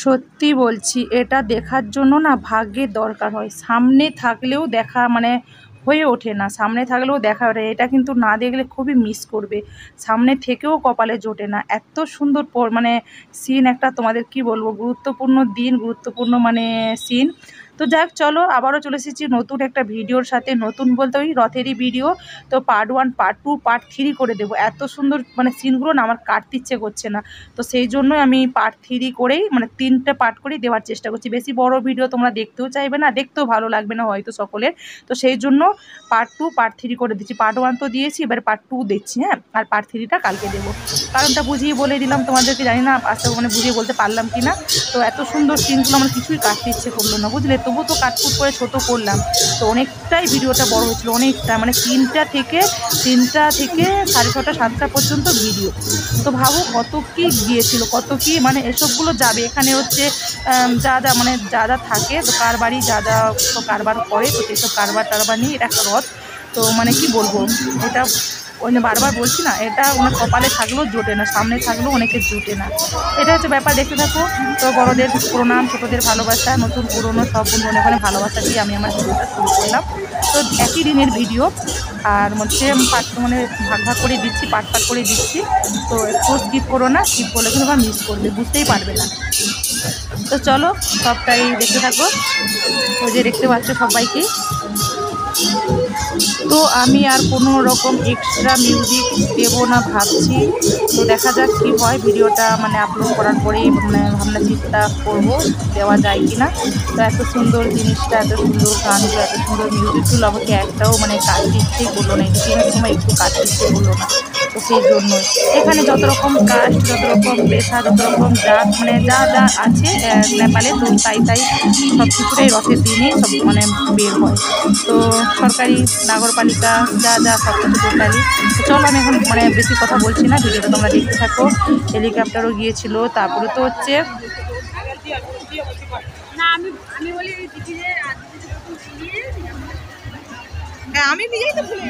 সত্যি বলছি, এটা দেখার জন্য না ভাগ্যের দরকার হয়। সামনে থাকলেও দেখা মানে হয়ে ওঠে না, সামনে থাকলেও দেখা ওঠে। এটা কিন্তু না দেখলে খুবই মিস করবে, সামনে থেকেও কপালে জোটে না। এত সুন্দর মানে সিন একটা, তোমাদের কি বলবো, গুরুত্বপূর্ণ দিন, গুরুত্বপূর্ণ মানে সিন। তো যাই হোক, চলো আবারও চলে এসেছি নতুন একটা ভিডিওর সাথে। নতুন বলতে ওই রথেরই ভিডিও। তো পার্ট 1, পার্ট 2, পার্ট 3 করে দেবো। এত সুন্দর মানে সিনগুলো না আমার কাটতে ইচ্ছে করছে না। তো সেই জন্যই আমি পার্ট 3 করেই মানে 3টে পার্ট করেই দেওয়ার চেষ্টা করছি। বেশি বড় ভিডিও তোমরা দেখতেও চাইবে না, দেখতেও ভালো লাগবে না হয়তো সকলের। তো সেই জন্য পার্ট 2, পার্ট 3 করে দিচ্ছি। পার্ট 1 তো দিয়েছি, এবার পার্ট 2 দিচ্ছি। হ্যাঁ, আর পার্ট 3টা কালকে দেবো। কারণটা বুঝিয়ে বলে দিলাম তোমাদেরকে, জানি না আজকে মানে বুঝিয়ে বলতে পারলাম কি না। তো এত সুন্দর সিনগুলো আমার কিছুই কাটতে ইচ্ছে করলো না, বুঝলে। তবু তো কাটকুট করে ছোটো করলাম। তো অনেকটাই ভিডিওটা বড় হয়েছিল, অনেকটা মানে 3টা থেকে 6:30 7টা পর্যন্ত ভিডিও। তো ভাবো কত কি গিয়েছিল, কত কি মানে এসবগুলো যাবে। এখানে হচ্ছে যা যা মানে যা যা থাকে, তো কার বাড়ি যা যা কারবার করে, তো সেসব কারবার টারবার নিয়ে এটা একটা রথ। তো মানে কি বলবো, এটা ওই বারবার বলছি না, এটা মানে কপালে থাকলেও জোটে না, সামনে থাকলেও অনেকের জোটে না। এটা হচ্ছে ব্যাপার, দেখতে থাকো। তো বড়দের প্রণাম, ছোটোদের ভালোবাসা, নতুন পুরনো সব বন্ধু অনেক অনেক ভালোবাসা দিয়ে আমি আমার ভিডিওটা শুরু করলাম। তো একই দিনের ভিডিও, আর মধ্যে পার্ট মানে ভাগ ভাগ করে দিচ্ছি, পার্ট করে দিচ্ছি। তো একটু স্কিপ করো না, স্কিপ করলে কিন্তু আবার মিস করবে, বুঝতেই পারবে না। তো চলো সবটাই দেখতে থাকো। ওই যে দেখতে পাচ্ছ সবাইকে। তো আমি আর কোনো রকম এক্সট্রা মিউজিক দেবো না ভাবছি। তো দেখা যাক কী হয়, ভিডিওটা মানে আপলোড করার পরেই মানে ভাবনা চিন্তা করবো দেওয়া যায় কি না। তো এত সুন্দর জিনিসটা, এত সুন্দর গানগুলো, এত সুন্দর মিউজিকগুলো আমাকে একটাও মানে কাটতে ইচ্ছে করলো না, এডিটিংয়ের সময় একটু কাটতে ইচ্ছে করলো না। তো সেই জন্যই এখানে যত রকম কাস্ট, যত রকম পেশা, যত রকম জাত মানে যা যা আছে নেপালে, তো তাই সব কিছুটাই রথের দিনেই সব মানে বের হয়। তো সরকারি, নগরপালিকা যা যা সব কিছু টোটালি। তো চলো আমি এখন মানে বেশি কথা বলছি না, ভিডিওটা তোমরা দেখতে থাকো। হেলিকপ্টারও গিয়েছিল, তারপরে তো হচ্ছে আমি নিজেই তো ভুলে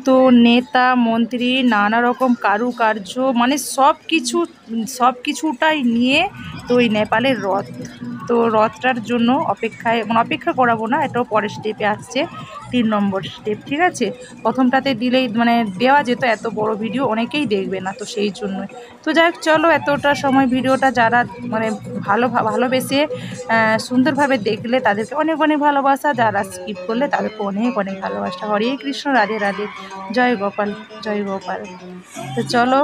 তো নেতা মন্ত্রী নানা রকম কারুকার্য মানে সব কিছুটাই নিয়ে তো এই নেপালের রথ। তো রথটার জন্য অপেক্ষা করাবো না, এটাও পরের স্টেপে আসছে, 3 নম্বর স্টেপ। ঠিক আছে, প্রথমটাতে দিলেই মানে দেওয়া যেত, এত বড় ভিডিও অনেকেই দেখবে না, তো সেই জন্যই। তো যাই হোক, চলো, এতটা সময় ভিডিওটা যারা মানে ভালোবেসে সুন্দরভাবে দেখলে তাদেরকে অনেক অনেক ভালোবাসা, যারা স্কিপ করলে তাদেরকে অনেক অনেক ভালোবাসা। হরে কৃষ্ণ, রাধে রাধে, জয় গোপাল, জয় গোপাল। তো চলো,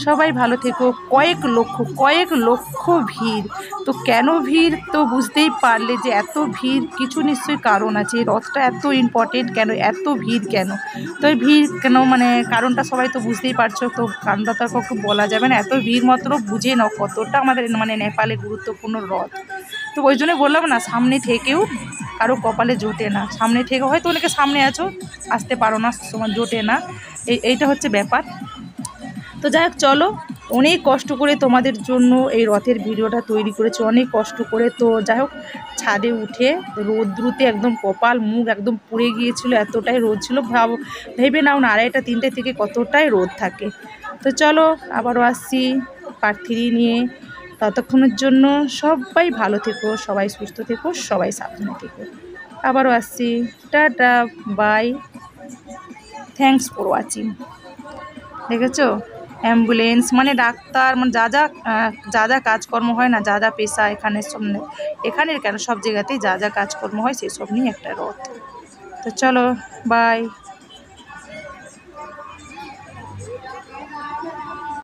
সবাই ভালো থেকো। কয়েক লক্ষ ভিড়। তো কেন ভিড় তো বুঝতেই পারলে যে এত ভিড় কিছু নিশ্চয়ই কারণ আছে। এই রথটা এত ইম্পর্টেন্ট কেন, এত ভিড় কেন, তো এই ভিড় কেন মানে কারণটা সবাই তো বুঝতেই পারছো। তো কারণটা তো কাউকে বলা যাবে না, এত ভিড় মাত্র বুঝে নাও কতটা আমাদের মানে নেপালে গুরুত্বপূর্ণ রথ। তো ওই জন্যই বললাম না, সামনে থেকেও কারো কপালে জোটে না। সামনে থেকে হয়তো অনেকে সামনে আছো, আসতে পারো না, সময় জোটে না, এইটা হচ্ছে ব্যাপার। তো যাই হোক, চলো, অনেক কষ্ট করে তোমাদের জন্য এই রথের ভিডিওটা তৈরি করেছি, অনেক কষ্ট করে। তো যাই হোক, ছাদে উঠে রোদ্রুতে একদম কপাল মুখ একদম পুড়ে গিয়েছিল, এতটাই রোদ ছিল। ভেবে নাও না, 2:30 3টে থেকে কতটাই রোদ থাকে। তো চলো, আবারও আসছি পার্ট 3 নিয়ে। ততক্ষণের জন্য সবাই ভালো থেকো, সবাই সুস্থ থেকো, সবাই সাবধানে থেকো। আবারও আসছি, টাটা, বাই, থ্যাংকস ফর ওয়াচিং। দেখেছো, অ্যাম্বুলেন্স মানে ডাক্তার মানে যা যা কাজকর্ম হয় না, যা পেশা এখানের কেন সব জায়গাতেই যা কাজকর্ম হয় সেসব নিয়ে একটা রথ। তো চলো, বাই।